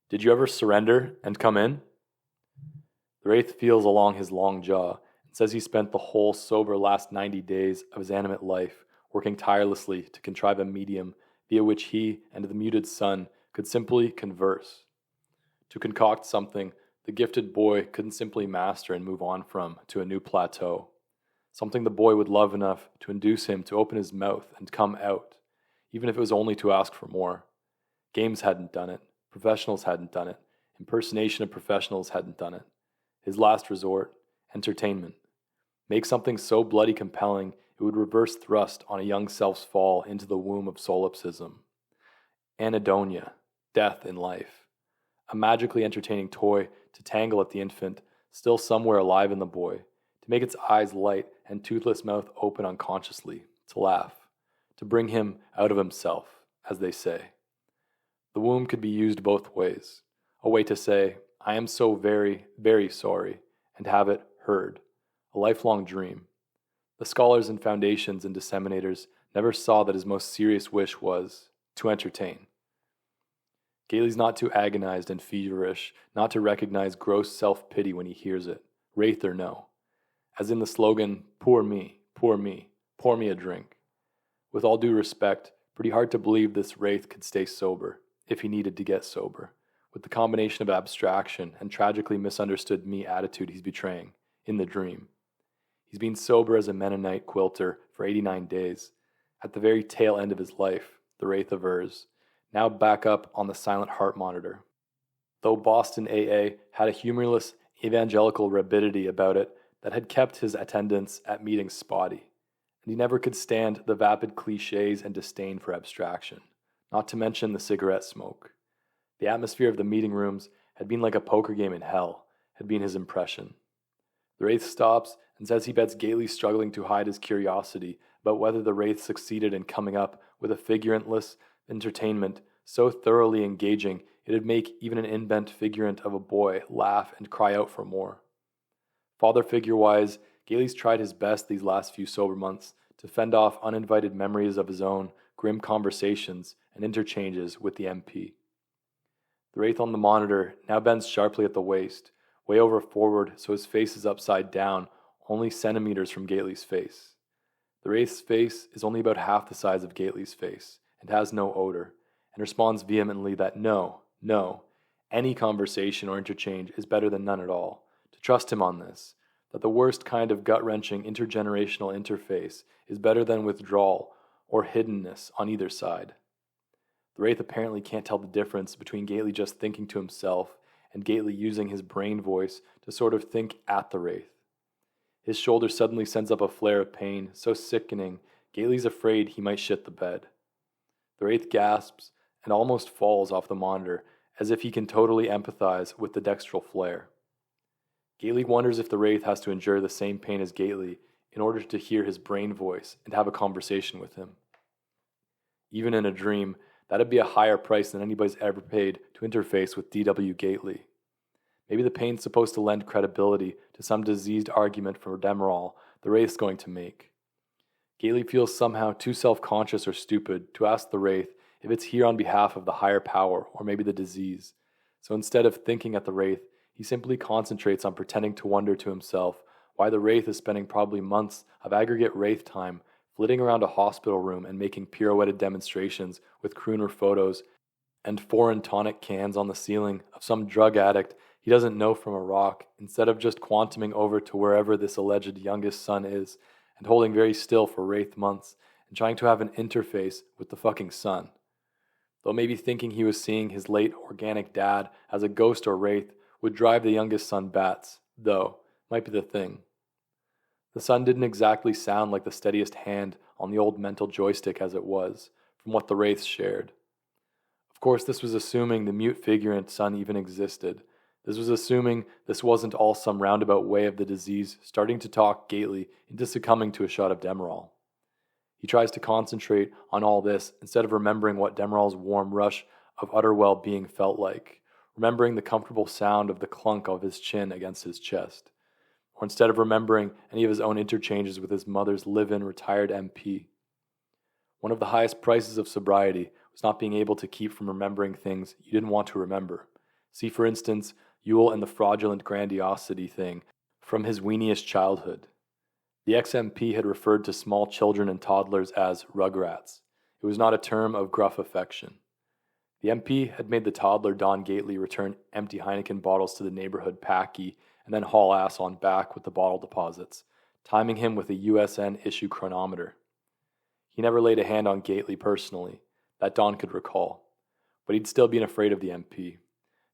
Did you ever surrender and come in? The wraith feels along his long jaw and says he spent the whole sober last 90 days of his animate life working tirelessly to contrive a medium via which he and the muted son could simply converse. To concoct something the gifted boy couldn't simply master and move on from to a new plateau. Something the boy would love enough to induce him to open his mouth and come out, even if it was only to ask for more. Games hadn't done it. Professionals hadn't done it. Impersonation of professionals hadn't done it. His last resort, entertainment. Make something so bloody compelling it would reverse thrust on a young self's fall into the womb of solipsism. Anhedonia, death in life. A magically entertaining toy to tangle at the infant, still somewhere alive in the boy, to make its eyes light and toothless mouth open unconsciously, to laugh, to bring him out of himself, as they say. The womb could be used both ways. A way to say, I am so very, very sorry, and have it heard. A lifelong dream. The scholars and foundations and disseminators never saw that his most serious wish was to entertain. Gately's not too agonized and feverish not to recognize gross self-pity when he hears it, wraith or no. As in the slogan, pour me, pour me a drink. With all due respect, pretty hard to believe this wraith could stay sober, if he needed to get sober, with the combination of abstraction and tragically misunderstood me attitude he's betraying, in the dream. He's been sober as a Mennonite quilter for 89 days, at the very tail end of his life, the wraith avers, now back up on the silent heart monitor. Though Boston AA had a humorless evangelical rabidity about it that had kept his attendance at meetings spotty, and he never could stand the vapid cliches and disdain for abstraction, not to mention the cigarette smoke. The atmosphere of the meeting rooms had been like a poker game in hell, had been his impression. The wraith stops and says he bets Gately's struggling to hide his curiosity about whether the wraith succeeded in coming up with a figurantless entertainment so thoroughly engaging it'd make even an inbent figurant of a boy laugh and cry out for more. Father figure-wise, Gately's tried his best these last few sober months to fend off uninvited memories of his own grim conversations and interchanges with the MP. The wraith on the monitor now bends sharply at the waist, way over forward so his face is upside down, only centimeters from Gately's face. The wraith's face is only about half the size of Gately's face, and has no odor, and responds vehemently that no, any conversation or interchange is better than none at all, to trust him on this, that the worst kind of gut-wrenching intergenerational interface is better than withdrawal or hiddenness on either side. The wraith apparently can't tell the difference between Gately just thinking to himself and Gately using his brain voice to sort of think at the wraith. His shoulder suddenly sends up a flare of pain so sickening Gately's afraid he might shit the bed. The wraith gasps and almost falls off the monitor, as if he can totally empathize with the dextral flare. Gately wonders if the wraith has to endure the same pain as Gately in order to hear his brain voice and have a conversation with him. Even in a dream, that'd be a higher price than anybody's ever paid to interface with D.W. Gately. Maybe the pain's supposed to lend credibility to some diseased argument for Demerol the wraith's going to make. Gately feels somehow too self-conscious or stupid to ask the wraith if it's here on behalf of the higher power or maybe the disease. So instead of thinking at the wraith, he simply concentrates on pretending to wonder to himself why the wraith is spending probably months of aggregate wraith time flitting around a hospital room and making pirouetted demonstrations with crooner photos and foreign tonic cans on the ceiling of some drug addict he doesn't know from a rock, instead of just quantuming over to wherever this alleged youngest son is and holding very still for wraith months and trying to have an interface with the fucking son. Though maybe thinking he was seeing his late organic dad as a ghost or wraith would drive the youngest son bats, though, might be the thing. The son didn't exactly sound like the steadiest hand on the old mental joystick as it was, from what the wraiths shared. Of course, this was assuming the mute figurant son even existed. This was assuming this wasn't all some roundabout way of the disease starting to talk Gately into succumbing to a shot of Demerol. He tries to concentrate on all this instead of remembering what Demerol's warm rush of utter well-being felt like, remembering the comfortable sound of the clunk of his chin against his chest, or instead of remembering any of his own interchanges with his mother's live-in retired MP. One of the highest prices of sobriety was not being able to keep from remembering things you didn't want to remember. See, for instance, Yule and the fraudulent grandiosity thing from his weeniest childhood. The ex-MP had referred to small children and toddlers as rugrats. It was not a term of gruff affection. The MP had made the toddler Don Gately return empty Heineken bottles to the neighborhood packy and then haul ass on back with the bottle deposits, timing him with a USN issue chronometer. He never laid a hand on Gately personally, that Don could recall, but he'd still been afraid of the MP.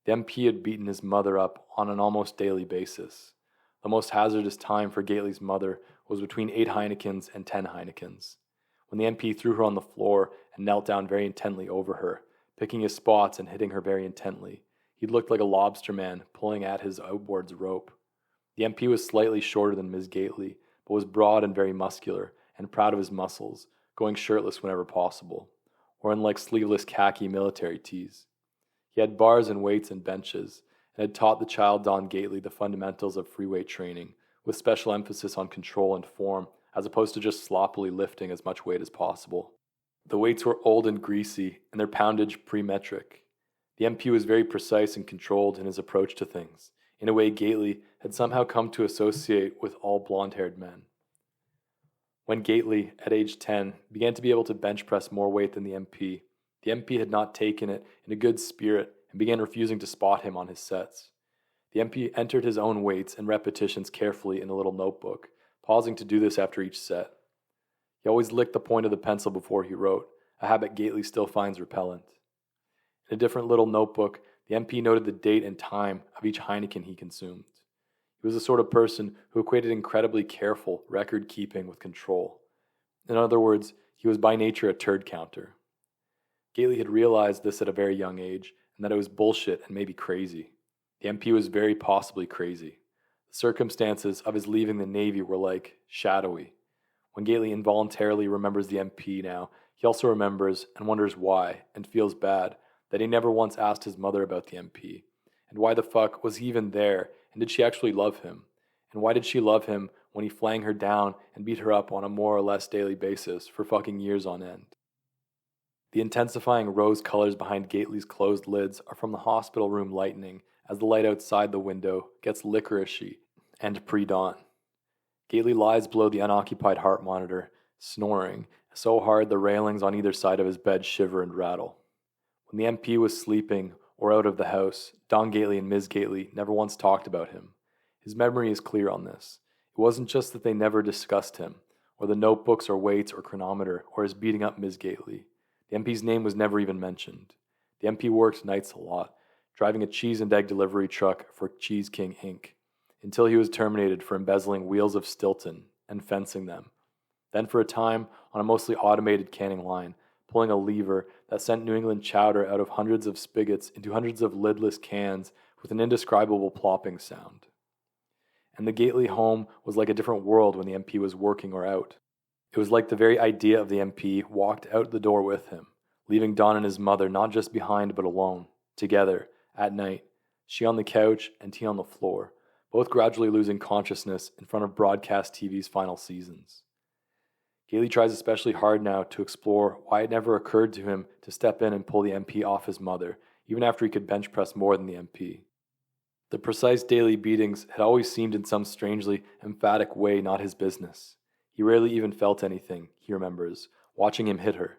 The MP had beaten his mother up on an almost daily basis. The most hazardous time for Gately's mother was between 8 Heinekens and 10 Heinekens, when the MP threw her on the floor and knelt down very intently over her, picking his spots and hitting her very intently. He looked like a lobster man pulling at his outboards rope. The MP was slightly shorter than Ms. Gately, but was broad and very muscular, and proud of his muscles, going shirtless whenever possible, or in like sleeveless khaki military tees. He had bars and weights and benches, and had taught the child Don Gately the fundamentals of free weight training, with special emphasis on control and form, as opposed to just sloppily lifting as much weight as possible. The weights were old and greasy, and their poundage pre-metric. The MP was very precise and controlled in his approach to things, in a way Gately had somehow come to associate with all blonde-haired men. When Gately, at age 10, began to be able to bench press more weight than the MP had not taken it in a good spirit and began refusing to spot him on his sets. The MP entered his own weights and repetitions carefully in a little notebook, pausing to do this after each set. He always licked the point of the pencil before he wrote, a habit Gately still finds repellent. In a different little notebook, the MP noted the date and time of each Heineken he consumed. He was the sort of person who equated incredibly careful record-keeping with control. In other words, he was by nature a turd counter. Gately had realized this at a very young age, and that it was bullshit and maybe crazy. The MP was very possibly crazy. The circumstances of his leaving the Navy were like shadowy. When Gately involuntarily remembers the MP now, he also remembers and wonders why, and feels bad, that he never once asked his mother about the MP. And why the fuck was he even there, and did she actually love him? And why did she love him when he flang her down and beat her up on a more or less daily basis for fucking years on end? The intensifying rose colors behind Gately's closed lids are from the hospital room lightening as the light outside the window gets licoricey and pre-dawn. Gately lies below the unoccupied heart monitor, snoring, so hard the railings on either side of his bed shiver and rattle. When the MP was sleeping or out of the house, Don Gately and Ms. Gately never once talked about him. His memory is clear on this. It wasn't just that they never discussed him, or the notebooks or weights or chronometer, or his beating up Ms. Gately. The MP's name was never even mentioned. The MP worked nights a lot, driving a cheese and egg delivery truck for Cheese King Inc., until he was terminated for embezzling wheels of Stilton and fencing them. then for a time on a mostly automated canning line, pulling a lever that sent New England chowder out of hundreds of spigots into hundreds of lidless cans with an indescribable plopping sound. And the Gately home was like a different world when the MP was working or out. It was like the very idea of the MP walked out the door with him, leaving Don and his mother not just behind but alone, together, at night, she on the couch and he on the floor, both gradually losing consciousness in front of broadcast TV's final seasons. Gately tries especially hard now to explore why it never occurred to him to step in and pull the MP off his mother, even after he could bench press more than the MP. The precise daily beatings had always seemed in some strangely emphatic way not his business. He rarely even felt anything, he remembers, watching him hit her.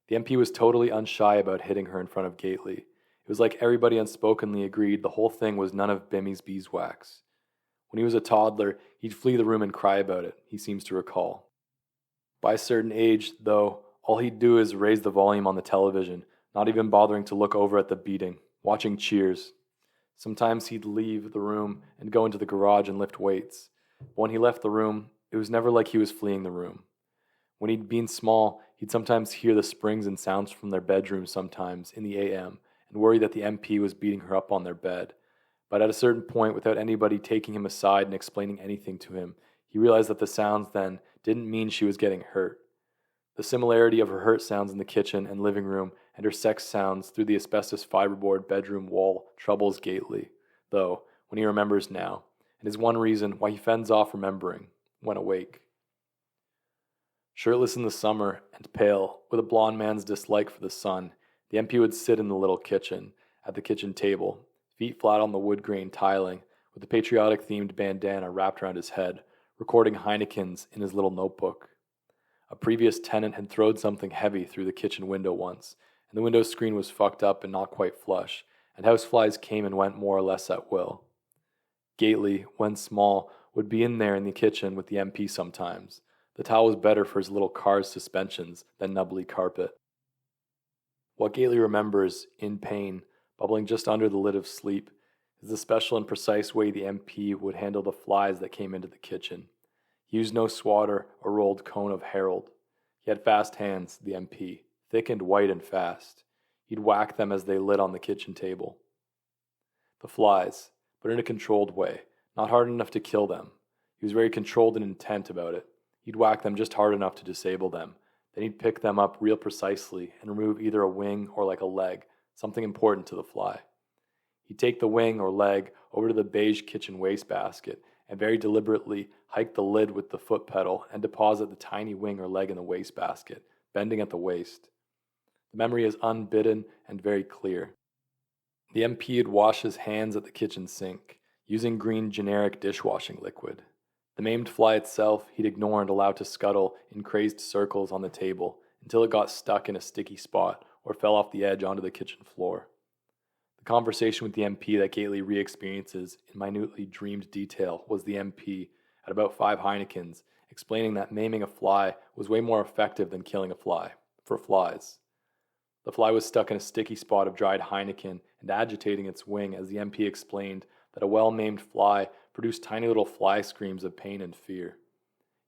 The MP was totally unshy about hitting her in front of Gately. It was like everybody unspokenly agreed the whole thing was none of Bimmy's beeswax. When he was a toddler, he'd flee the room and cry about it, he seems to recall. By a certain age, though, all he'd do is raise the volume on the television, not even bothering to look over at the beating, watching Cheers. Sometimes he'd leave the room and go into the garage and lift weights. But when he left the room, it was never like he was fleeing the room. When he'd been small, he'd sometimes hear the springs and sounds from their bedroom sometimes in the AM and worry that the MP was beating her up on their bed. But at a certain point, without anybody taking him aside and explaining anything to him, he realized that the sounds then didn't mean she was getting hurt. The similarity of her hurt sounds in the kitchen and living room and her sex sounds through the asbestos fiberboard bedroom wall troubles Gately, though, when he remembers now, and is one reason why he fends off remembering, when awake. Shirtless in the summer and pale, with a blond man's dislike for the sun, the MP would sit in the little kitchen, at the kitchen table, feet flat on the wood grain tiling, with a patriotic-themed bandana wrapped around his head, recording Heineken's in his little notebook. A previous tenant had thrown something heavy through the kitchen window once, and the window screen was fucked up and not quite flush, and houseflies came and went more or less at will. Gately, when small, would be in there in the kitchen with the MP sometimes. The towel was better for his little car's suspensions than nubbly carpet. What Gately remembers, in pain, bubbling just under the lid of sleep, is the special and precise way the MP would handle the flies that came into the kitchen. He used no swatter or rolled cone of Herald. He had fast hands, the MP, thick and white and fast. He'd whack them as they lit on the kitchen table. The flies, but in a controlled way, not hard enough to kill them. He was very controlled and intent about it. He'd whack them just hard enough to disable them. Then he'd pick them up real precisely and remove either a wing or like a leg, something important to the fly. He'd take the wing or leg over to the beige kitchen wastebasket and very deliberately hike the lid with the foot pedal and deposit the tiny wing or leg in the wastebasket, bending at the waist. The memory is unbidden and very clear. The MP would wash his hands at the kitchen sink, using green generic dishwashing liquid. The maimed fly itself he'd ignore and allow to scuttle in crazed circles on the table until it got stuck in a sticky spot or fell off the edge onto the kitchen floor. The conversation with the MP that Gately re-experiences in minutely dreamed detail was the MP, at about 5 Heinekens, explaining that maiming a fly was way more effective than killing a fly, for flies. The fly was stuck in a sticky spot of dried Heineken and agitating its wing as the MP explained that a well-maimed fly produced tiny little fly screams of pain and fear.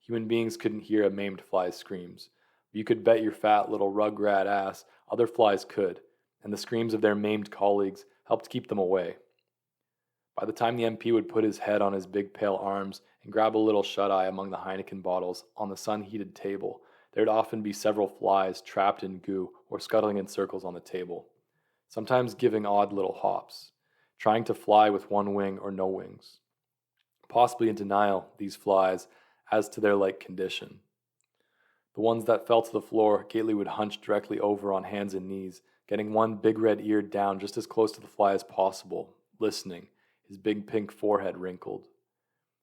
Human beings couldn't hear a maimed fly's screams, but you could bet your fat little rugrat ass other flies could, and the screams of their maimed colleagues helped keep them away. By the time the MP would put his head on his big pale arms and grab a little shut-eye among the Heineken bottles on the sun-heated table, there'd often be several flies trapped in goo or scuttling in circles on the table, sometimes giving odd little hops, trying to fly with one wing or no wings. Possibly in denial, these flies, as to their like condition. The ones that fell to the floor, Gately would hunch directly over on hands and knees, getting one big red ear down just as close to the fly as possible, listening, his big pink forehead wrinkled.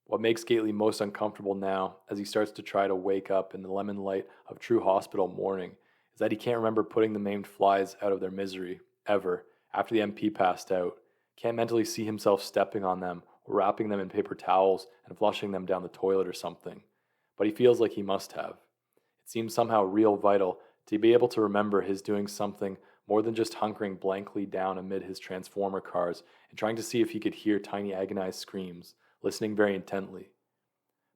What makes Gately most uncomfortable now, as he starts to try to wake up in the lemon light of true hospital morning, is that he can't remember putting the maimed flies out of their misery, ever, after the MP passed out. Can't mentally see himself stepping on them, or wrapping them in paper towels and flushing them down the toilet or something. But he feels like he must have. It seems somehow real vital to be able to remember his doing something more than just hunkering blankly down amid his transformer cars and trying to see if he could hear tiny agonized screams, listening very intently.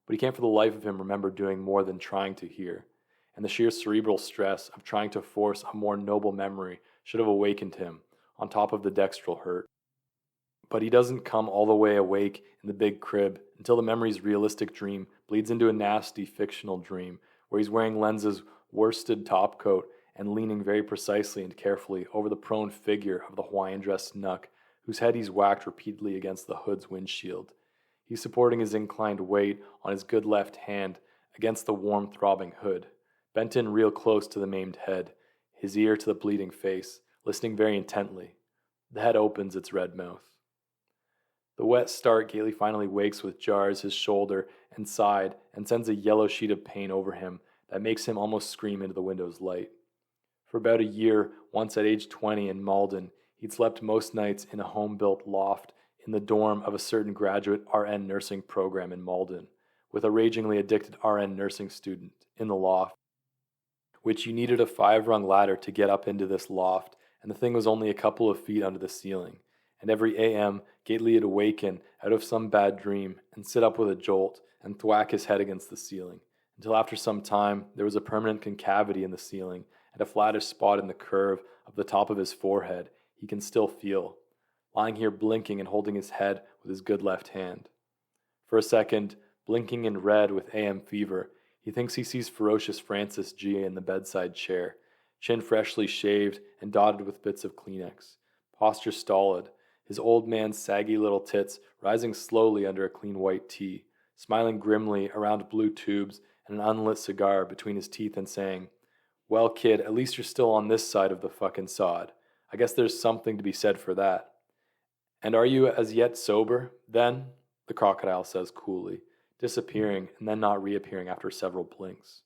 but he can't for the life of him remember doing more than trying to hear, and the sheer cerebral stress of trying to force a more noble memory should have awakened him, on top of the dextral hurt. But he doesn't come all the way awake in the big crib until the memory's realistic dream bleeds into a nasty fictional dream where he's wearing Lenz's worsted topcoat and leaning very precisely and carefully over the prone figure of the Hawaiian-dressed Nuck, whose head he's whacked repeatedly against the hood's windshield. He's supporting his inclined weight on his good left hand against the warm, throbbing hood, bent in real close to the maimed head, his ear to the bleeding face, listening very intently. The head opens its red mouth. The wet start Gately finally wakes with jars his shoulder and side and sends a yellow sheet of pain over him that makes him almost scream into the window's light. For about a year, once at age 20 in Malden, he'd slept most nights in a home-built loft in the dorm of a certain graduate RN nursing program in Malden, with a ragingly addicted RN nursing student in the loft, which you needed a 5-rung ladder to get up into this loft, and the thing was only a couple of feet under the ceiling. And every a.m., Gately'd awaken out of some bad dream and sit up with a jolt and thwack his head against the ceiling, until after some time there was a permanent concavity in the ceiling and a flattish spot in the curve of the top of his forehead he can still feel, lying here blinking and holding his head with his good left hand. For a second, blinking in red with AM fever, he thinks he sees ferocious Francis G. in the bedside chair, chin freshly shaved and dotted with bits of Kleenex, posture stolid, his old man's saggy little tits rising slowly under a clean white tee, smiling grimly around blue tubes and an unlit cigar between his teeth and saying, "Well, kid, at least you're still on this side of the fucking sod. I guess there's something to be said for that." "And are you as yet sober, then?" the crocodile says coolly, disappearing and then not reappearing after several blinks.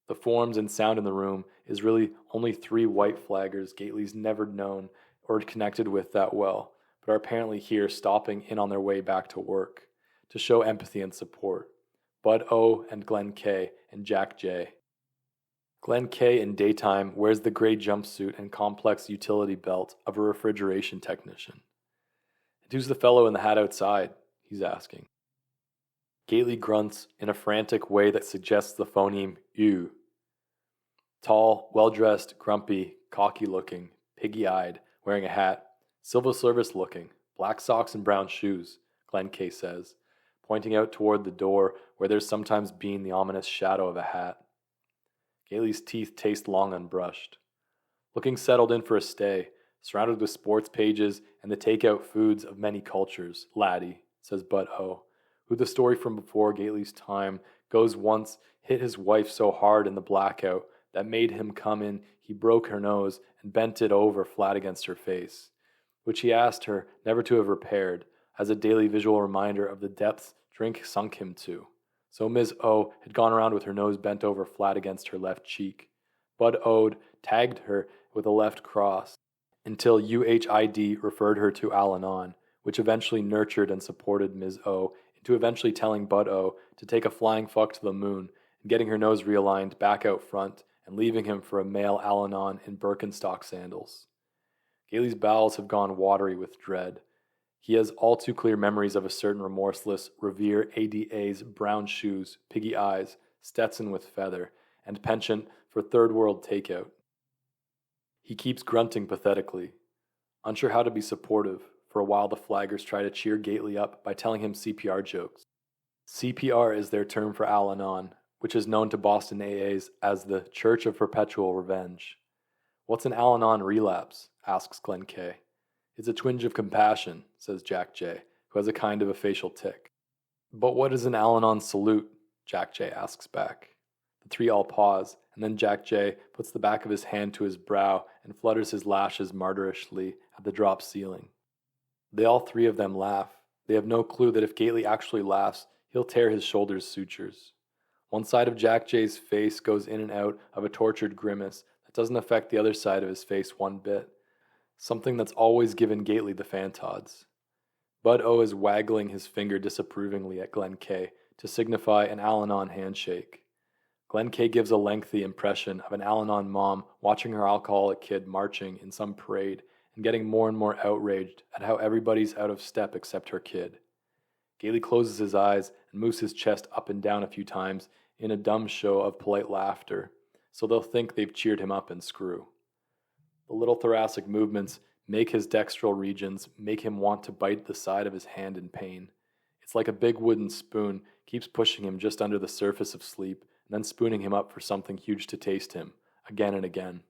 The forms and sound in the room is really only 3 white flaggers Gately's never known or connected with that well, but are apparently here stopping in on their way back to work, to show empathy and support. Bud O and Glenn K and Jack J. Glenn K in daytime wears the gray jumpsuit and complex utility belt of a refrigeration technician. "And who's the fellow in the hat outside?" he's asking. Gately grunts in a frantic way that suggests the phoneme ew. Tall, well-dressed, grumpy, cocky-looking, piggy-eyed, wearing a hat, civil service looking, black socks and brown shoes, Glenn K says, pointing out toward the door where there's sometimes been the ominous shadow of a hat. Gately's teeth taste long unbrushed. Looking settled in for a stay, surrounded with sports pages and the takeout foods of many cultures, laddie, says Bud O, who the story from before Gately's time goes once hit his wife so hard in the blackout that made him come in he broke her nose and bent it over flat against her face, which he asked her never to have repaired, as a daily visual reminder of the depths drink sunk him to. So Ms. O had gone around with her nose bent over flat against her left cheek. Bud O'd tagged her with a left cross, until UHID referred her to Al-Anon, which eventually nurtured and supported Ms. O into eventually telling Bud O to take a flying fuck to the moon and getting her nose realigned back out front and leaving him for a male Al-Anon in Birkenstock sandals. Gately's bowels have gone watery with dread. He has all too clear memories of a certain remorseless Revere ADA's brown shoes, piggy eyes, Stetson with feather, and penchant for third world takeout. He keeps grunting pathetically. Unsure how to be supportive, for a while the flaggers try to cheer Gately up by telling him CPR jokes. CPR is their term for Al-Anon, which is known to Boston AAs as the Church of Perpetual Revenge. "What's an Al-Anon relapse?" asks Glenn K. "It's a twinge of compassion," says Jack J., who has a kind of a facial tic. "But what is an Al-Anon salute?" Jack J. asks back. The 3 all pause, and then Jack J. puts the back of his hand to his brow and flutters his lashes martyrishly at the drop ceiling. They all 3 of them laugh. They have no clue that if Gately actually laughs, he'll tear his shoulders' sutures. One side of Jack J's face goes in and out of a tortured grimace that doesn't affect the other side of his face one bit, something that's always given Gately the fantods. Bud O is waggling his finger disapprovingly at Glenn K to signify an Al-Anon handshake. Glenn K gives a lengthy impression of an Al-Anon mom watching her alcoholic kid marching in some parade and getting more and more outraged at how everybody's out of step except her kid. Gately closes his eyes and moves his chest up and down a few times in a dumb show of polite laughter, so they'll think they've cheered him up and screw. The little thoracic movements make his dextral regions make him want to bite the side of his hand in pain. It's like a big wooden spoon keeps pushing him just under the surface of sleep and then spooning him up for something huge to taste him, again and again.